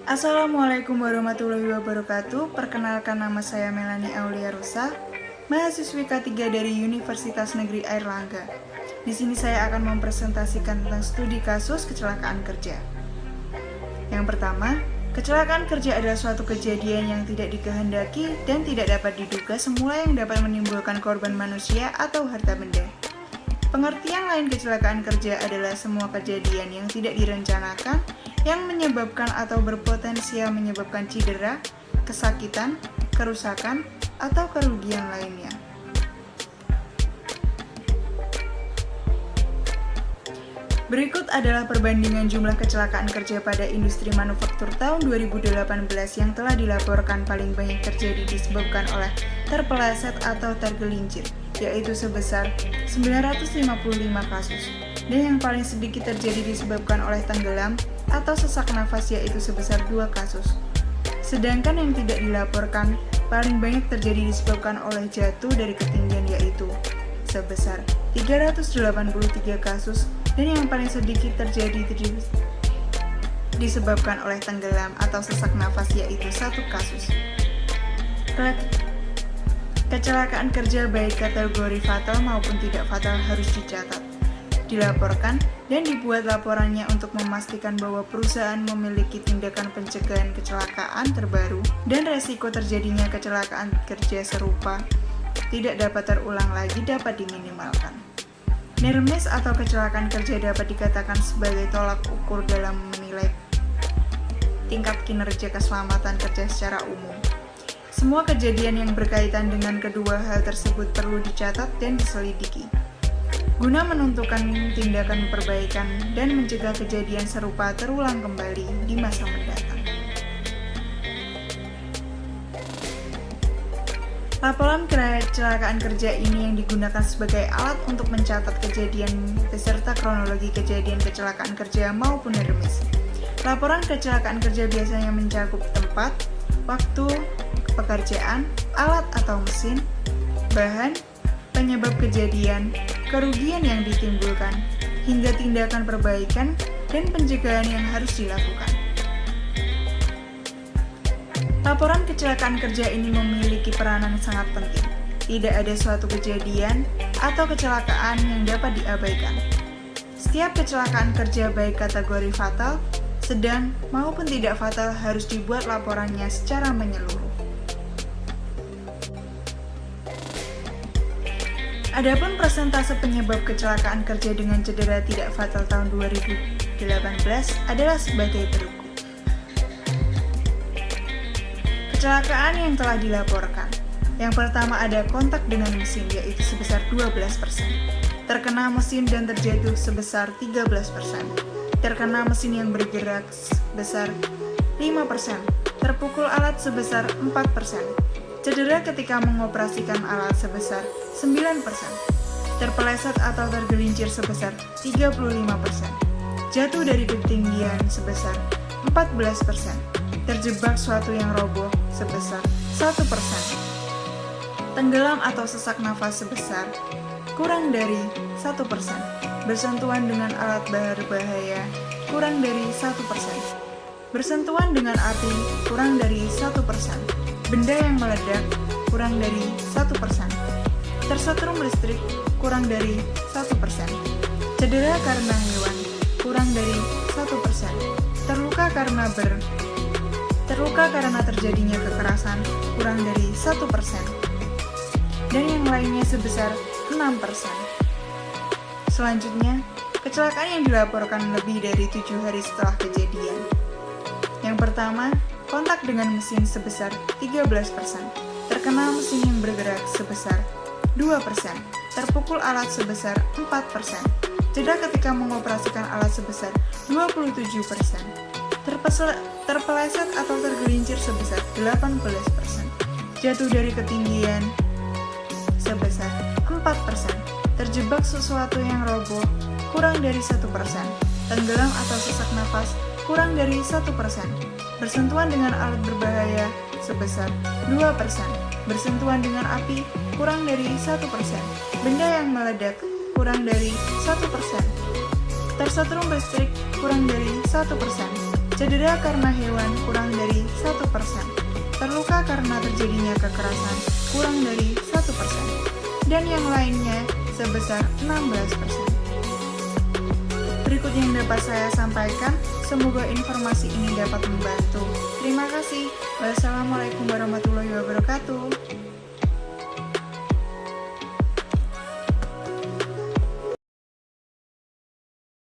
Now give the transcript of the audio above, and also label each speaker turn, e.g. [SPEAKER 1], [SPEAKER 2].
[SPEAKER 1] Assalamualaikum warahmatullahi wabarakatuh. Perkenalkan, nama saya Melani Aulia Rosa, mahasiswi K3 dari Universitas Negeri Airlangga. Di sini saya akan mempresentasikan tentang studi kasus kecelakaan kerja. Yang pertama, kecelakaan kerja adalah suatu kejadian yang tidak dikehendaki dan tidak dapat diduga semula yang dapat menimbulkan korban manusia atau harta benda. Pengertian lain kecelakaan kerja adalah semua kejadian yang tidak direncanakan yang menyebabkan atau berpotensial menyebabkan cedera, kesakitan, kerusakan, atau kerugian lainnya. Berikut adalah perbandingan jumlah kecelakaan kerja pada industri manufaktur tahun 2018 yang telah dilaporkan paling banyak terjadi disebabkan oleh terpeleset atau tergelincir, yaitu sebesar 955 kasus, dan yang paling sedikit terjadi disebabkan oleh tenggelam atau sesak nafas, yaitu sebesar 2 kasus. Sedangkan yang tidak dilaporkan paling banyak terjadi disebabkan oleh jatuh dari ketinggian, yaitu sebesar 383 kasus, dan yang paling sedikit terjadi disebabkan oleh tenggelam atau sesak nafas, yaitu 1 kasus. Kecelakaan kerja baik kategori fatal maupun tidak fatal harus dicatat, dilaporkan, dan dibuat laporannya untuk memastikan bahwa perusahaan memiliki tindakan pencegahan kecelakaan terbaru dan resiko terjadinya kecelakaan kerja serupa tidak dapat terulang lagi dapat diminimalkan. Near-miss atau kecelakaan kerja dapat dikatakan sebagai tolak ukur dalam menilai tingkat kinerja keselamatan kerja secara umum. Semua kejadian yang berkaitan dengan kedua hal tersebut perlu dicatat dan diselidiki, guna menentukan tindakan perbaikan dan mencegah kejadian serupa terulang kembali di masa mendatang. Laporan kecelakaan kerja ini yang digunakan sebagai alat untuk mencatat kejadian beserta kronologi kejadian kecelakaan kerja maupun near-miss. Laporan kecelakaan kerja biasanya mencakup tempat, waktu, pekerjaan, alat atau mesin, bahan, penyebab kejadian, kerugian yang ditimbulkan, hingga tindakan perbaikan dan pencegahan yang harus dilakukan. Laporan kecelakaan kerja ini memiliki peranan sangat penting. Tidak ada suatu kejadian atau kecelakaan yang dapat diabaikan. Setiap kecelakaan kerja baik kategori fatal, sedang, maupun tidak fatal harus dibuat laporannya secara menyeluruh. Adapun persentase penyebab kecelakaan kerja dengan cedera tidak fatal tahun 2018 adalah sebagai berikut. Kecelakaan yang telah dilaporkan. Yang pertama ada kontak dengan mesin, yaitu sebesar 12%. Terkena mesin dan terjatuh sebesar 13%. Terkena mesin yang bergerak sebesar 5%. Terpukul alat sebesar 4%. Cedera ketika mengoperasikan alat sebesar 9%. Terpeleset atau tergelincir sebesar 35%. Jatuh dari ketinggian sebesar 14%. Terjebak suatu yang roboh sebesar 1%. Tenggelam atau sesak nafas sebesar kurang dari 1%. Bersentuhan dengan alat berbahaya kurang dari 1%. Bersentuhan dengan api kurang dari 1%. Benda yang meledak kurang dari 1%. Tersetrum listrik kurang dari 1%. Cedera karena hewan kurang dari 1%. Terluka karena terjadinya kekerasan kurang dari 1%, dan yang lainnya sebesar 6%. Selanjutnya, kecelakaan yang dilaporkan lebih dari 7 hari setelah kejadian. Yang pertama, kontak dengan mesin sebesar 13%, terkena mesin yang bergerak sebesar 2%, terpukul alat sebesar 4%, cedera ketika mengoperasikan alat sebesar 27%, terpeleset atau tergelincir sebesar 18%, jatuh dari ketinggian sebesar 4%, terjebak sesuatu yang roboh kurang dari 1%, tenggelam atau sesak nafas kurang dari 1%, bersentuhan dengan alat berbahaya sebesar 2%, bersentuhan dengan api kurang dari 1%, benda yang meledak kurang dari 1%, tersetrum listrik kurang dari 1%, cedera karena hewan kurang terluka karena terjadinya kekerasan kurang dari 1%, dan yang lainnya sebesar 16%. Berikut yang dapat saya sampaikan, semoga informasi ini dapat membantu. Terima kasih. Wassalamualaikum warahmatullahi wabarakatuh.